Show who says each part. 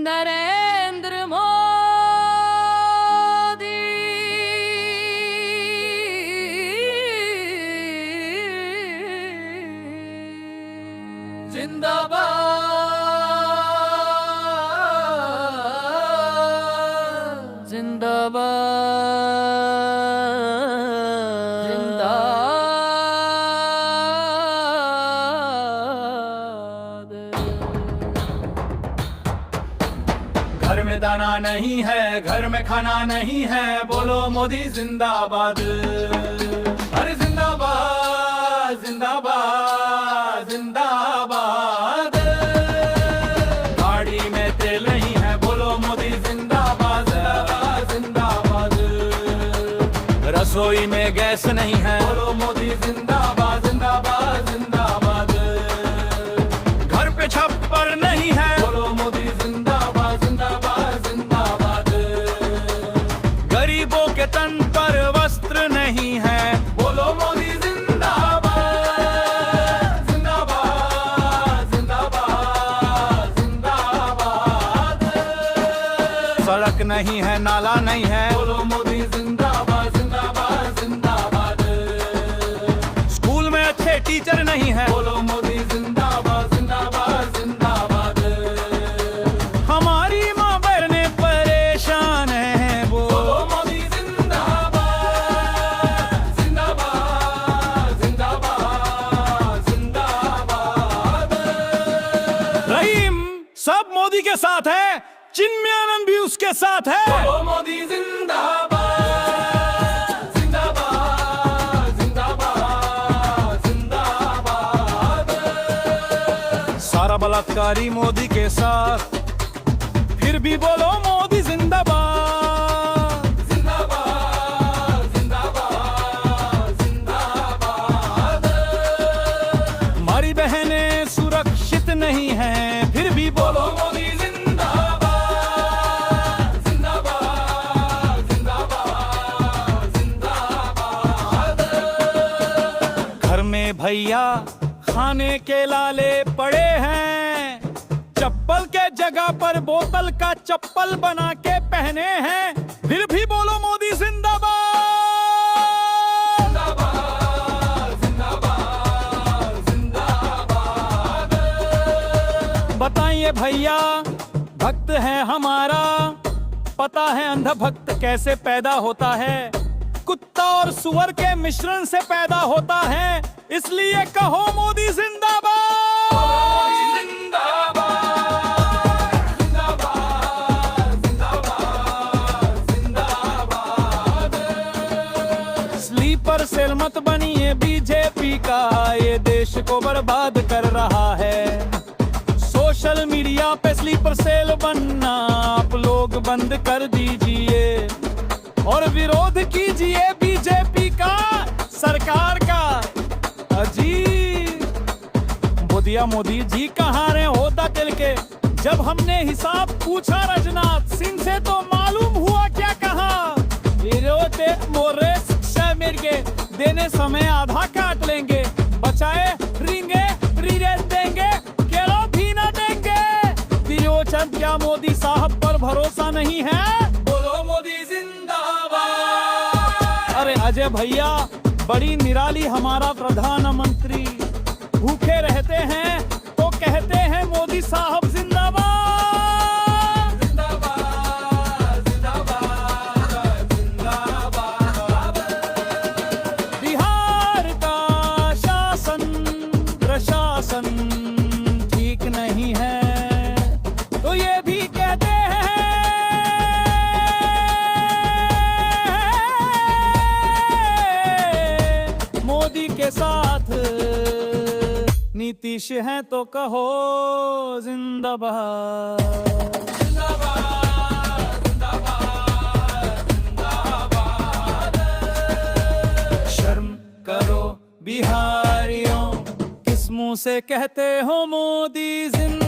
Speaker 1: नरेंद्र मोदी जिंदाबाद जिंदाबाद जिंदाबाद।
Speaker 2: घर में दाना नहीं है, घर में खाना नहीं है, बोलो मोदी जिंदाबाद। अरे जिंदाबाद जिंदाबाद जिंदाबाद। गाड़ी में तेल नहीं है, बोलो मोदी जिंदाबाद जिंदाबाद। रसोई में गैस नहीं है, बोलो मोदी जिंदाबाद जिंदाबाद जिंदाबाद। घर पे छप्पर नहीं है, बोलो मोदी जिंदाबाद जिंदाबाद जिंदाबाद। गरीबों के तन पर वस्त्र नहीं है, बोलो मोदी जिंदाबाद जिंदाबाद जिंदाबाद जिंदाबाद। सड़क नहीं है, नाला नहीं है, बोलो मोदी जिंदाबाद जिंदाबाद जिंदाबाद। स्कूल में अच्छे टीचर नहीं है, बोलो मोदी जिंदाबाद जिंदाबाद जिंदाबाद। हमारी माँ बहनें परेशान हैं, बोलो मोदी जिंदाबाद जिंदाबाद जिंदाबाद जिंदाबाद। रहीम सब मोदी के साथ है, चिन्मयानंद भी उसके साथ है, बोलो मोदी जिंदाबाद जिंदाबाद जिंदाबाद जिंदाबाद। सारा बलात्कारी मोदी के साथ, फिर भी बोलो मोदी जिंदाबाद जिंदाबाद जिंदाबाद जिंदाबाद। हमारी बहनें सुरक्षित नहीं हैं, फिर भी बोलो मोदी जिंदाबाद जिंदाबाद जिंदाबाद जिंदाबाद। घर में भैया खाने के लाले पड़े हैं, चप्पल के जगह पर बोतल का चप्पल बना के पहने हैं, फिर भी बोलो मोदी जिंदाबाद जिंदाबाद जिंदाबाद। बताइए भैया, भक्त है हमारा, पता है अंध भक्त कैसे पैदा होता है? कुत्ता और सुअर के मिश्रण से पैदा होता है, इसलिए कहो मोदी जिंदाबाद जिंदाबाद जिंदाबाद जिंदाबाद। स्लीपर सेल मत बनिए बीजेपी का, ये देश को बर्बाद कर रहा है। सोशल मीडिया पे स्लीपर सेल बनना आप लोग बंद कर दीजिए और विरोध कीजिए बीजेपी का, सरकार का। अजी मोदी जी कहाँ रहे होता दिल के? जब हमने हिसाब पूछा राजनाथ सिंह से तो मालूम हुआ क्या कहा? विरोधे मोरे शिक्षा मेरे देने समय आधा काट लेंगे, बचाए रिंगे रीरे देंगे, केलो भी न देंगे। विरोचन क्या मोदी साहब पर भरोसा नहीं है? बोलो मोदी जिंदाबाद। अरे अजय भैया, बड़ी निराली हमारा प्रधानमंत्री, भूखे रहते हैं तो कहते हैं मोदी साहब जिंदाबाद जिंदाबाद जिंदाबाद जिंदाबाद। बिहार का शासन प्रशासन ठीक नहीं है तो ये भी कहते हैं मोदी के साथ नीतीश है तो कहो जिंदाबाद जिंदाबाद जिंदाबाद जिंदाबाद। शर्म करो बिहारियों, किस मुंह से कहते हो मोदी जिंदाबाद।